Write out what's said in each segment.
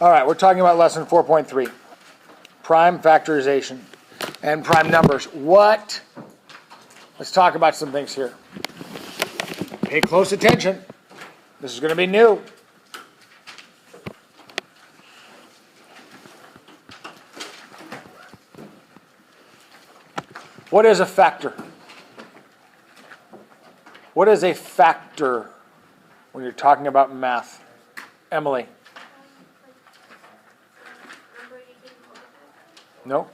All right, we're talking about lesson 4.3, prime factorization and prime numbers. Let's talk about some things here. Pay close attention. This is going to be new. What is a factor? What is a factor when you're talking about math? Emily? No?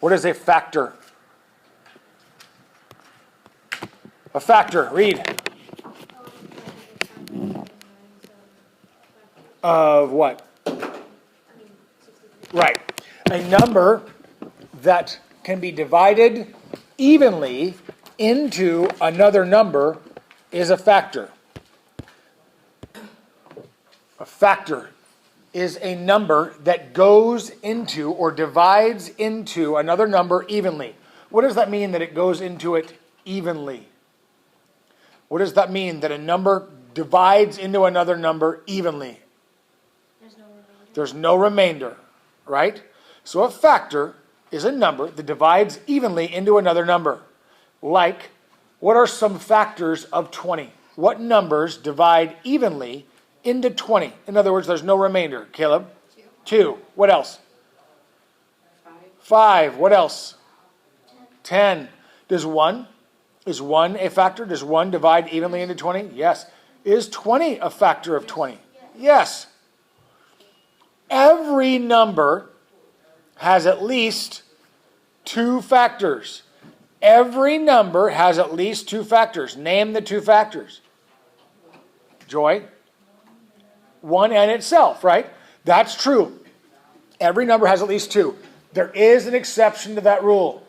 What is a factor? A factor, read. Of what? Right. A number that can be divided evenly into another number is a factor. A factor is a number that goes into or divides into another number evenly. What does that mean, that it goes into it evenly? What does that mean, that a number divides into another number evenly? There's no remainder, right? So a factor is a number that divides evenly into another number. Like, what are some factors of 20? What numbers divide evenly into 20? In other words, there's no remainder. Caleb? 2. What else? 5. What else? 10. Is 1 a factor? Does 1 divide evenly into 20? Yes. Is 20 a factor of 20? Yes. Every number has at least 2 factors. Every number has at least 2 factors. Name the 2 factors. Joy? 1 and itself, right? That's true. Every number has at least 2. There is an exception to that rule.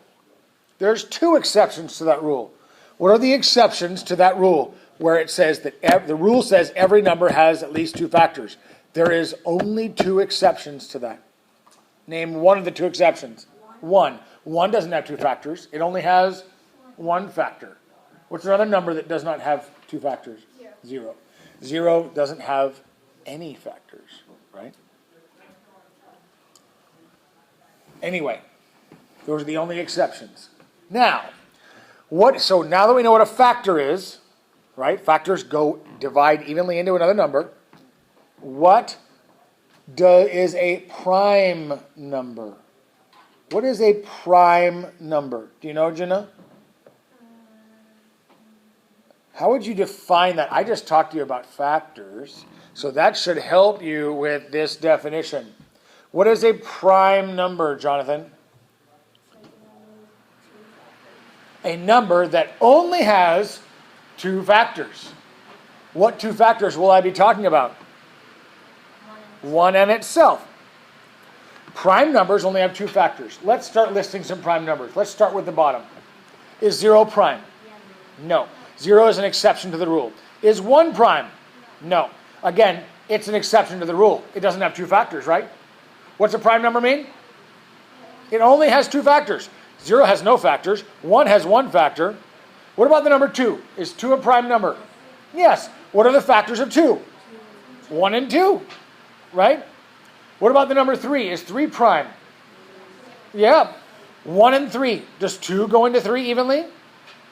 There's 2 exceptions to that rule. What are the exceptions to that rule where it says that the rule says every number has at least 2 factors? There is only 2 exceptions to that. Name one of the 2 exceptions. 1. 1 doesn't have 2 factors. It only has 1 factor. What's another number that does not have 2 factors? 0. 0 doesn't have any factors, right? Anyway, those are the only exceptions. Now, so now that we know what a factor is, right? Factors divide evenly into another number. What is a prime number? What is a prime number? Do you know, Jenna? How would you define that? I just talked to you about factors, so that should help you with this definition. What is a prime number, Jonathan? A number that only has 2 factors. What 2 factors will I be talking about? 1 and itself. Prime numbers only have 2 factors. Let's start listing some prime numbers. Let's start with the bottom. Is 0 prime? No. 0 is an exception to the rule. Is 1 prime? No. Again, it's an exception to the rule. It doesn't have 2 factors, right? What's a prime number mean? It only has 2 factors. 0 has no factors. 1 has 1 factor. What about the number 2? Is 2 a prime number? Yes. What are the factors of 2? 1 and 2, right? What about the number 3? Is 3 prime? Yeah. 1 and 3. Does 2 go into 3 evenly?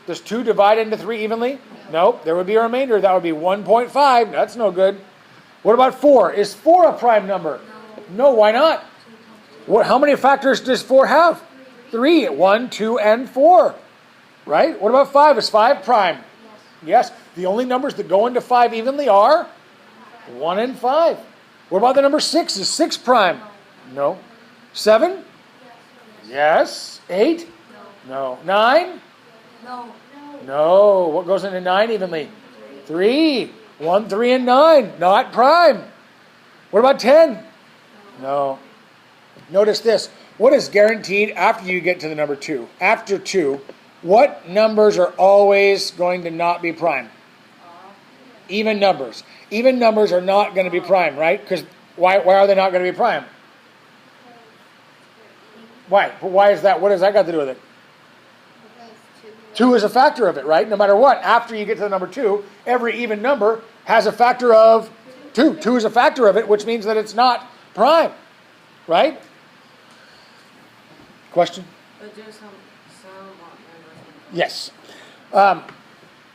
Does 2 divide into 3 evenly? Nope. There would be a remainder. That would be 1.5. That's no good. What about 4? Is 4 a prime number? No, why not? How many factors does 4 have? 3. 1, 2, and 4. Right? What about 5? Is 5 prime? Yes. The only numbers that go into 5 evenly are 1 and 5. What about the number 6? Is 6 prime? No. 7? Yes. 8? No. 9? No. What goes into 9 evenly? 3. 1, 3, and 9. Not prime. What about 10? No. Notice this. What is guaranteed after you get to the number 2? After 2, what numbers are always going to not be prime? Even numbers. Even numbers are not going to be prime, right? Because why are they not going to be prime? Why? Why is that? What has that got to do with it? 2 is a factor of it, right? No matter what, after you get to the number 2, every even number has a factor of 2. 2 is a factor of it, which means that it's not prime. Right? Question? But there's some Yes.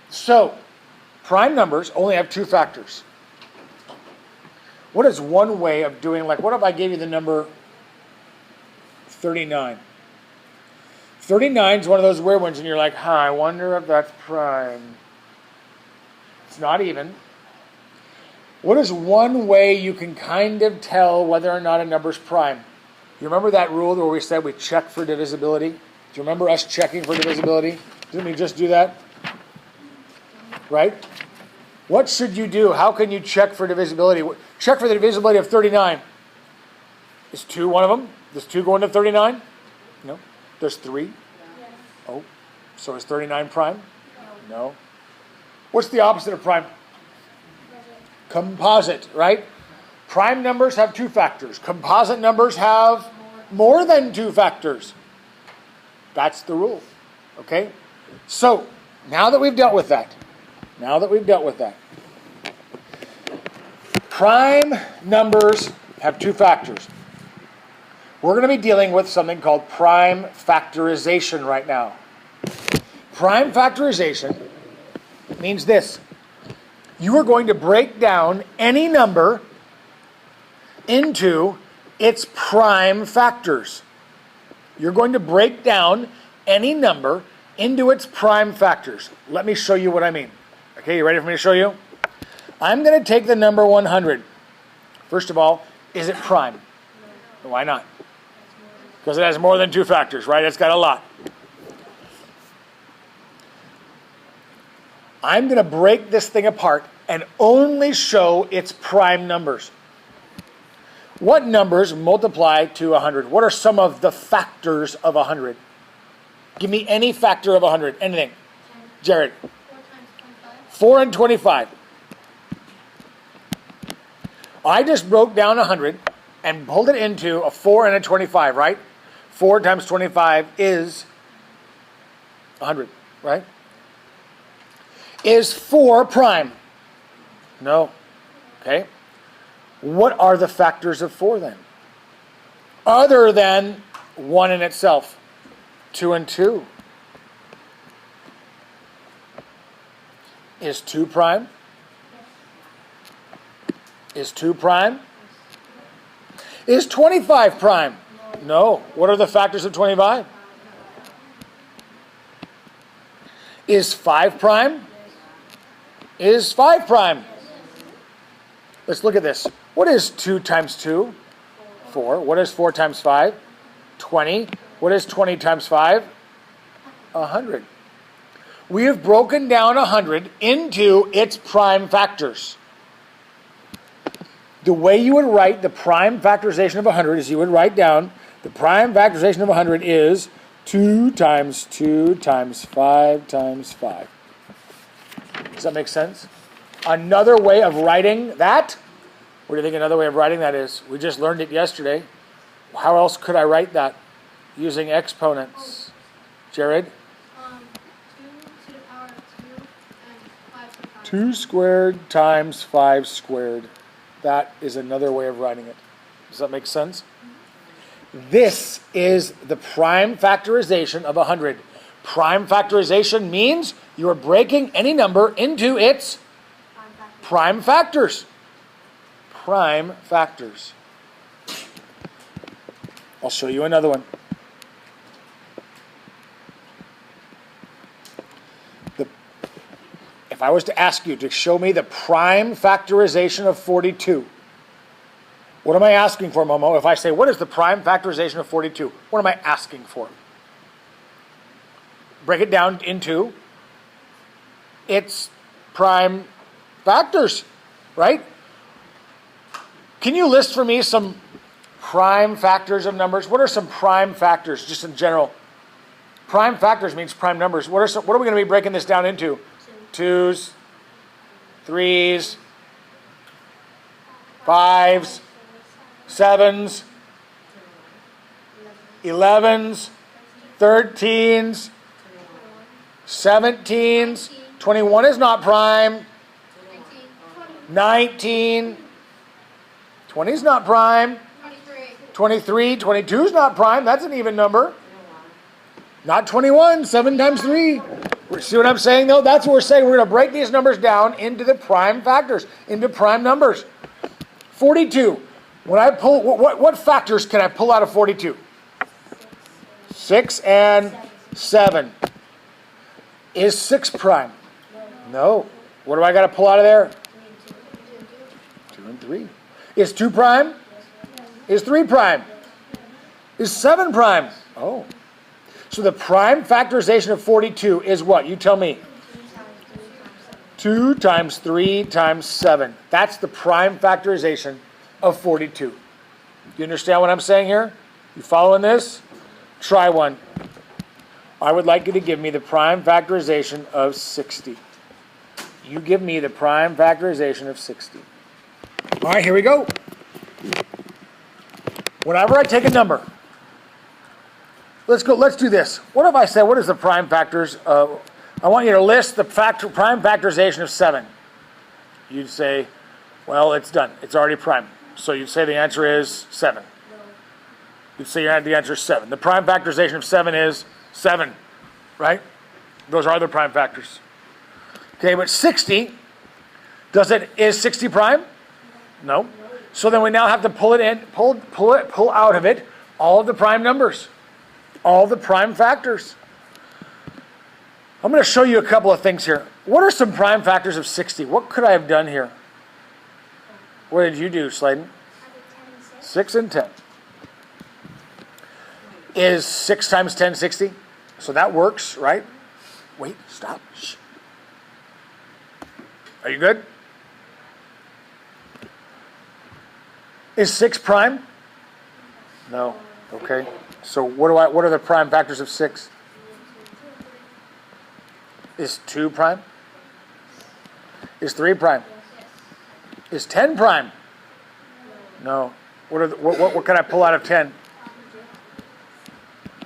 So, prime numbers only have 2 factors. What is one way of doing, like, what if I gave you the number 39? 39 is one of those weird ones, and you're like, I wonder if that's prime. It's not even. What is one way you can kind of tell whether or not a number's prime? You remember that rule where we said we check for divisibility? Do you remember us checking for divisibility? Didn't we just do that? Right? What should you do? How can you check for divisibility? Check for the divisibility of 39. Is 2 one of them? Does 2 go into 39? No. There's 3? Yes. Oh. So is 39 prime? No. What's the opposite of prime? Composite, right? Prime numbers have 2 factors. Composite numbers have more than 2 factors. That's the rule. Okay? So, now that we've dealt with that, prime numbers have 2 factors. We're going to be dealing with something called prime factorization right now. Prime factorization means this. You are going to break down any number into its prime factors. You're going to break down any number into its prime factors. Let me show you what I mean. Okay, you ready for me to show you? I'm going to take the number 100. First of all, is it prime? Why not? Because it has more than 2 factors, right? It's got a lot. I'm going to break this thing apart and only show its prime numbers. What numbers multiply to 100? What are some of the factors of 100? Give me any factor of 100. Anything. 10. Jared. 4 times 25. 4 and 25. I just broke down 100 and pulled it into a 4 and a 25, right? 4 times 25 is 100, right? Is 4 prime? No. Okay. What are the factors of 4 then? Other than 1 in itself. 2 and 2. Is 2 prime? Is 2 prime? Is 25 prime? No. What are the factors of 25? Is 5 prime? Is 5 prime? Let's look at this. What is 2 times 2? 4. What is 4 times 5? 20. What is 20 times 5? 100. We have broken down 100 into its prime factors. The way you would write the prime factorization of 100 is you would write down the prime factorization of 100 is 2 times 2 times 5 times 5. Does that make sense? Another way of writing that, what do you think another way of writing that is? We just learned it yesterday. How else could I write that? Using exponents. Jared? 2 to the power of 2 and 5 to the power of 2 squared times 5 squared. That is another way of writing it. Does that make sense? This is the prime factorization of 100. Prime factorization means you are breaking any number into its prime factors. Prime factors. I'll show you another one. If I was to ask you to show me the prime factorization of 42, what am I asking for, Momo? If I say, what is the prime factorization of 42? What am I asking for? Break it down into its prime factors, right? Can you list for me some prime factors of numbers? What are some prime factors, just in general? Prime factors means prime numbers. What are we going to be breaking this down into? 2s, 3s, 5s, 7s, 11s, 13s, 17s. 21 is not prime. 19. 20 is not prime. 23. 23, 22 is not prime. That's an even number. Not 21, 7 times 3. See what I'm saying, though? That's what we're saying. We're going to break these numbers down into the prime factors, into prime numbers. 42. When I pull, what factors can I pull out of 42? 6 and 7. Is 6 prime? No. What do I got to pull out of there? 2 and 3. Is 2 prime? Is 3 prime? Is 7 prime? Oh. So the prime factorization of 42 is what? You tell me. 2 times 3 times 7. That's the prime factorization of 42. You understand what I'm saying here? You following this? Try one. I would like you to give me the prime factorization of 60. You give me the prime factorization of 60. All right, here we go. Whenever I take a number, let's do this. What if I said, what is the prime factors of, I want you to list the prime factorization of 7. You'd say, well, it's done. It's already prime. So you'd say the answer is 7. You'd say the answer is 7. The prime factorization of 7 is 7, right? Those are the prime factors. Okay, but 60, is 60 prime? No. So then we now have to pull out of it all of the prime numbers, all the prime factors. I'm going to show you a couple of things here. What are some prime factors of 60? What could I have done here? What did you do, Sladen? 6 and 10. Is 6 times 10 60? So that works, right? Wait, stop. Shh. Are you good? Is 6 prime? No. Okay. So what are the prime factors of 6? Is 2 prime? Is 3 prime? Is 10 prime? No. What can I pull out of 10?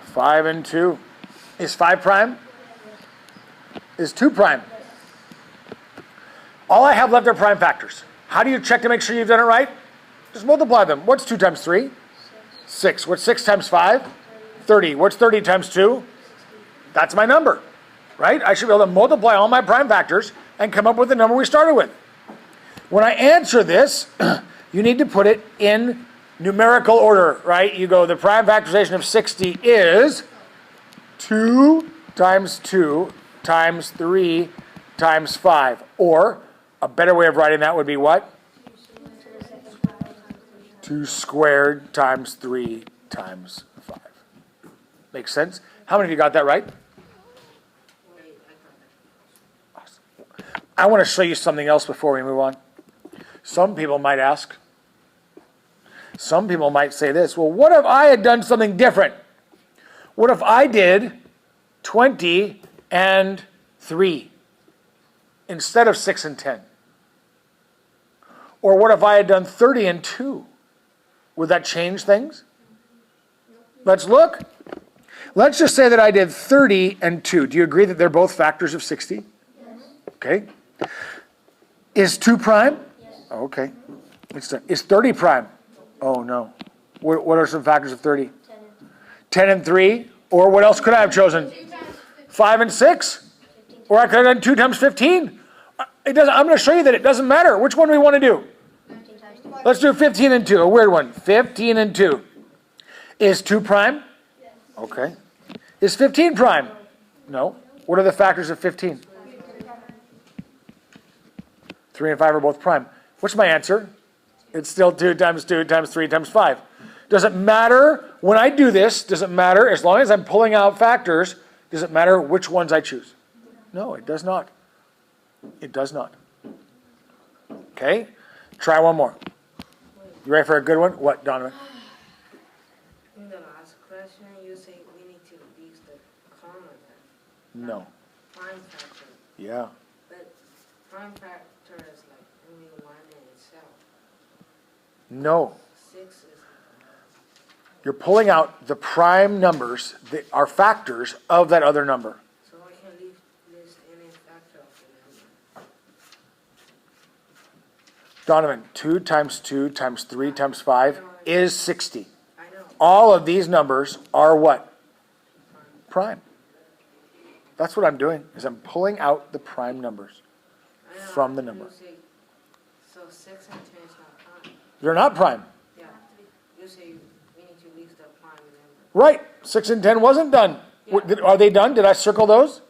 5 and 2. Is 5 prime? Is 2 prime? All I have left are prime factors. How do you check to make sure you've done it right? Just multiply them. What's 2 times 3? 6. What's 6 times 5? 30. What's 30 times 2? That's my number, right? I should be able to multiply all my prime factors and come up with the number we started with. When I answer this, you need to put it in numerical order, right? You go, the prime factorization of 60 is 2 times 2 times 3 times 5. Or a better way of writing that would be what? 2 squared times 3 times 5. Makes sense? How many of you got that right? Awesome. I want to show you something else before we move on. Some people might ask, some people might say this, well, what if I had done something different? What if I did 20 and 3 instead of 6 and 10? Or what if I had done 30 and 2? Would that change things? Let's look. Let's just say that I did 30 and 2. Do you agree that they're both factors of 60? Yes. Okay. Is 2 prime? Yes. Okay. Is 30 prime? Oh, no. What are some factors of 30? 10 and 3. Or what else could I have chosen? 5 and 6. Or I could have done 2 times 15. It doesn't. I'm going to show you that it doesn't matter. Which one do we want to do? Let's do 15 and 2. A weird one. 15 and 2. Is 2 prime? Yes. Okay. Is 15 prime? No. What are the factors of 15? 3 and 5 are both prime. What's my answer? It's still 2 times 2 times 3 times 5. Does it matter when I do this? Does it matter as long as I'm pulling out factors? Does it matter which ones I choose? No, it does not. It does not. Okay? Try one more. You ready for a good one? What, Donovan? In the last question, you say we need to use the common factor. No. Prime factor. Yeah. But prime factor is like only one in itself. No. 6 is You're pulling out the prime numbers that are factors of that other number. so I can list any factor of the number. Donovan, 2 times 2 times 3 times 5 is 60. I know. All of these numbers are what? Prime. That's what I'm doing, is I'm pulling out the prime numbers I know. from the number. You say, so 6 and 10 is not prime. They're not prime. Yeah. You say we need to list the prime number. Right. 6 and 10 wasn't done. Are they done? Did I circle those?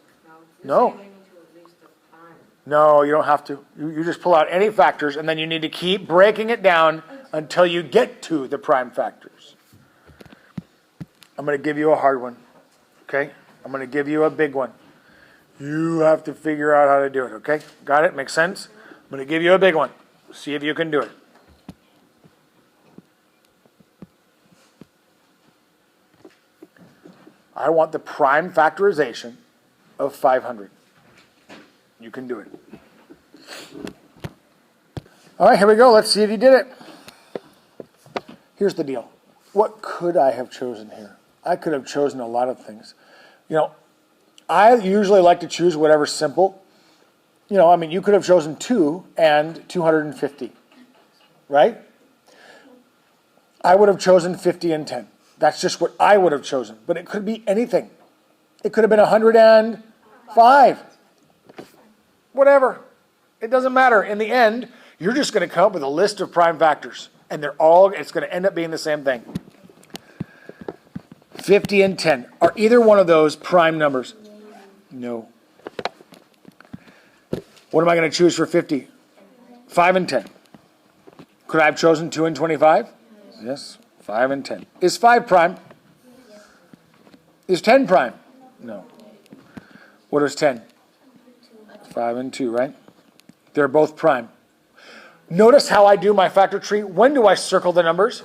No. No. You say we need to list the prime. No, you don't have to. You just pull out any factors, and then you need to keep breaking it down until you get to the prime factors. I'm going to give you a hard one. Okay? I'm going to give you a big one. You have to figure out how to do it, okay? Got it? Makes sense? I'm going to give you a big one. See if you can do it. I want the prime factorization of 500. You can do it. All right, here we go. Let's see if you did it. Here's the deal. What could I have chosen here? I could have chosen a lot of things. You know, I usually like to choose whatever's simple. You know, I mean, you could have chosen 2 and 250, right? I would have chosen 50 and 10. That's just what I would have chosen. But it could be anything. It could have been 105. Whatever. It doesn't matter. In the end, you're just going to come up with a list of prime factors. And it's going to end up being the same thing. 50 and 10. Are either one of those prime numbers? No. What am I going to choose for 50? 5 and 10. Could I have chosen 2 and 25? Yes. 5 and 10. Is 5 prime? Is 10 prime? No. What is 10? 5 and 2, right? They're both prime. Notice how I do my factor tree. When do I circle the numbers?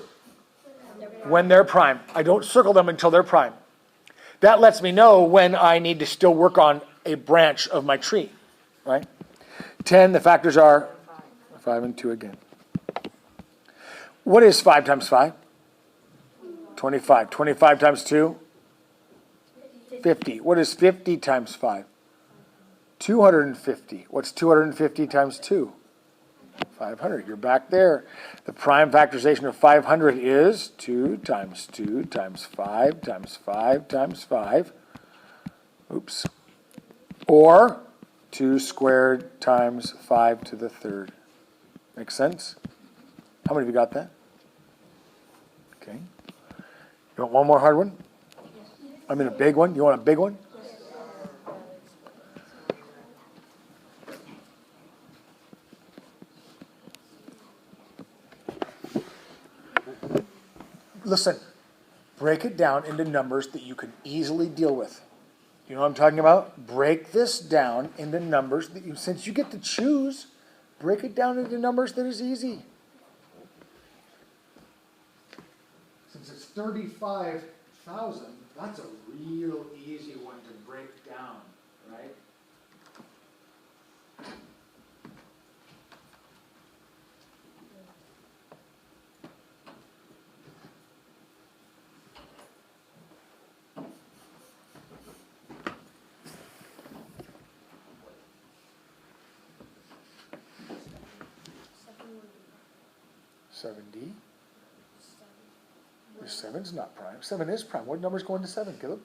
When they're prime. I don't circle them until they're prime. That lets me know when I need to still work on a branch of my tree, right? 10, the factors are 5 and 2 again. What is 5 times 5? 25. 25 times 2? 50. What is 50 times 5? 250. What's 250 times 2? 500. You're back there. The prime factorization of 500 is 2 times 2 times 5 times 5 times 5. Oops. Or 2 squared times 5 to the third. Make sense? How many of you got that? Okay. You want one more hard one? I mean a big one? You want a big one? Listen, break it down into numbers that you can easily deal with. You know what I'm talking about? Break this down into numbers that you, since you get to choose, break it down into numbers that is easy. Since it's 35,000, that's a real easy one to break down, right? $70. The 7's not prime. 7 is prime. What number's going to 7, Caleb?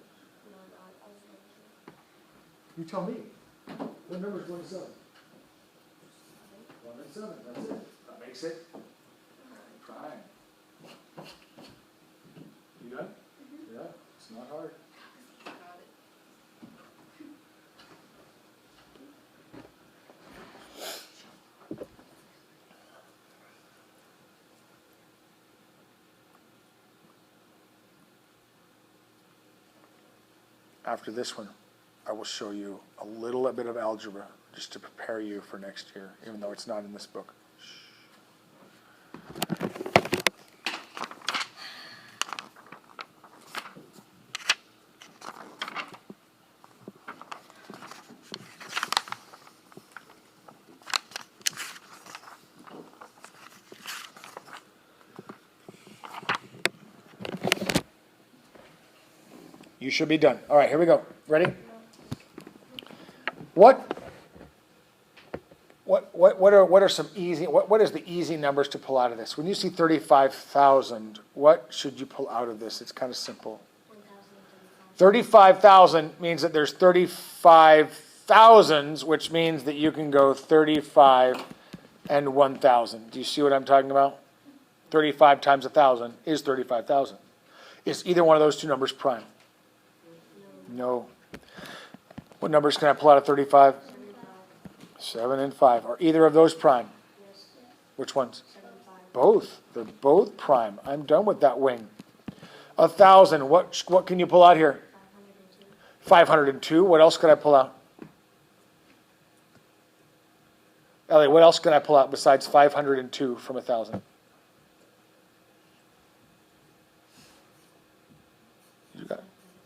You tell me. What number's going to 7? 1 and 7. That's it. That makes it prime. You done? Yeah. It's not hard. After this one, I will show you a little bit of algebra just to prepare you for next year, even though it's not in this book. You should be done. All right, here we what are some easy, what is the easy numbers to pull out of this? When you see 35,000, what should you pull out of this? It's kind of simple. 35,000 means that there's 35,000s, which means that you can go 35 and 1,000. Do you see what I'm talking about? 35 times 1,000 is 35,000. Is either one of those two numbers prime? No. What numbers can I pull out of 35? 7 and 5. Are either of those prime? Which ones? Both. They're both prime. I'm done with that wing. 1,000. What can you pull out here? 502. What else could I pull out? Ellie, what else can I pull out besides 502 from 1,000? You got it.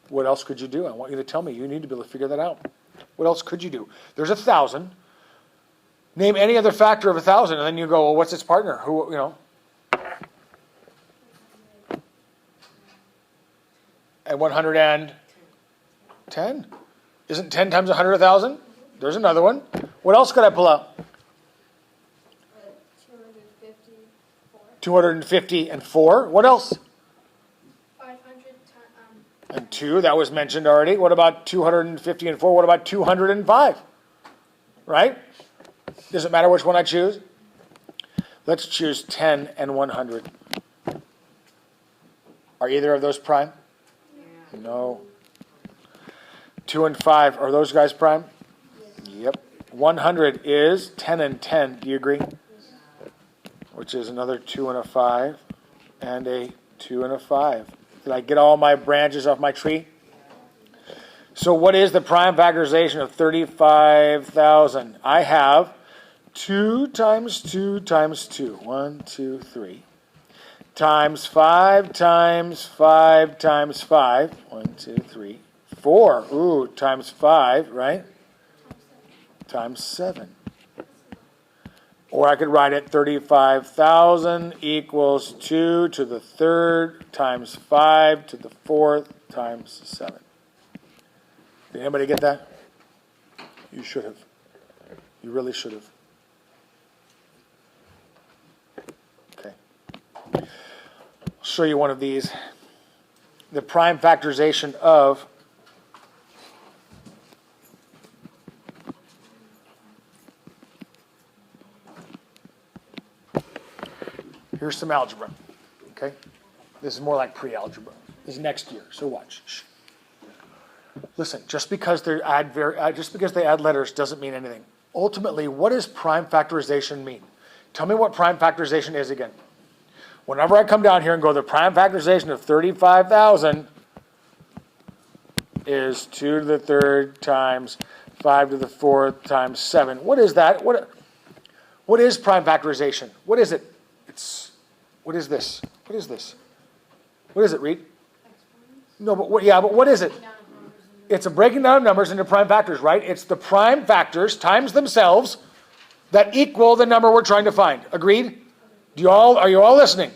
What else could you do? I want you to tell me. You need to be able to figure that out. What else could you do? There's 1,000. Name any other factor of 1,000, and then you go, well, what's its partner? Who, you know? And 110? Isn't 10 times 100 1,000? There's another one. What else could I pull out? 250 and 4. What else? 500 And 2. That was mentioned already. What about 250 and 4? What about 205? Right? Does it matter which one I choose? Let's choose 10 and 100. Are either of those prime? No. 2 and 5, are those guys prime? Yep. 100 is 10 and 10. Do you agree? Which is another 2 and a 5, and a 2 and a 5. Did I get all my branches off my tree? So what is the prime factorization of 35,000? I have 2 times 2 times 2. 1, 2, 3. Times 5 times 5 times 5. 1, 2, 3. 4. Ooh, times 5, right? Times 7. Or I could write it 35,000 equals 2 to the 3rd times 5 to the 4th times 7. Did anybody get that? You should have. You really should have. Okay. I'll show you one of these. The prime factorization of here's some algebra, okay? This is more like pre-algebra. This is next year, so watch. Shh. Listen, just because they add letters doesn't mean anything. Ultimately, what does prime factorization mean? Tell me what prime factorization is again. Whenever I come down here and go, the prime factorization of 35,000 is 2 to the 3rd times 5 to the 4th times 7. What is that? What is prime factorization? What is it? What is this? What is this? What is it, Reed? No, but what is it? It's a breaking down of numbers into prime factors, right? It's the prime factors times themselves that equal the number we're trying to find. Agreed? Are you all listening?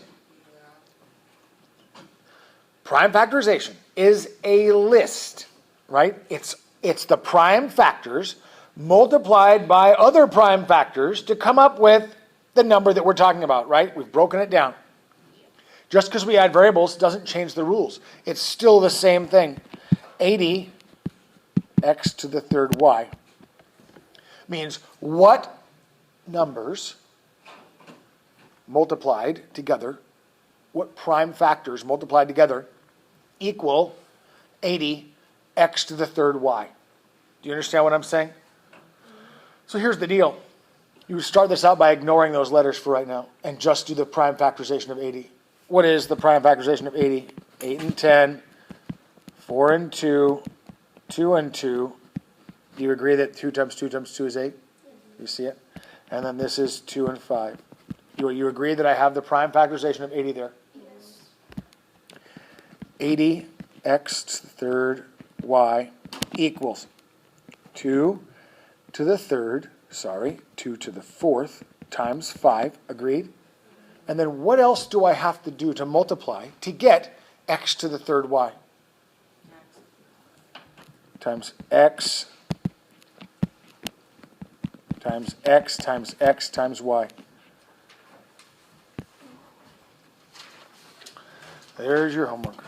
Prime factorization is a list, right? It's the prime factors multiplied by other prime factors to come up with the number that we're talking about, right? We've broken it down. Just because we add variables doesn't change the rules. It's still the same thing. 80 x to the 3rd y means what numbers multiplied together, what prime factors multiplied together equal 80 x to the 3rd y. Do you understand what I'm saying? So here's the deal. You start this out by ignoring those letters for right now and just do the prime factorization of 80. What is the prime factorization of 80? 8 and 10, 4 and 2, 2 and 2. Do you agree that 2 times 2 times 2 is 8? You see it? And then this is 2 and 5. You agree that I have the prime factorization of 80 there? Yes. 80 x to the 3rd y equals 2 to the 3rd, 2 to the 4th times 5, agreed? And then what else do I have to do to multiply to get x to the 3rd y? Times x times x times x times y. There's your homework.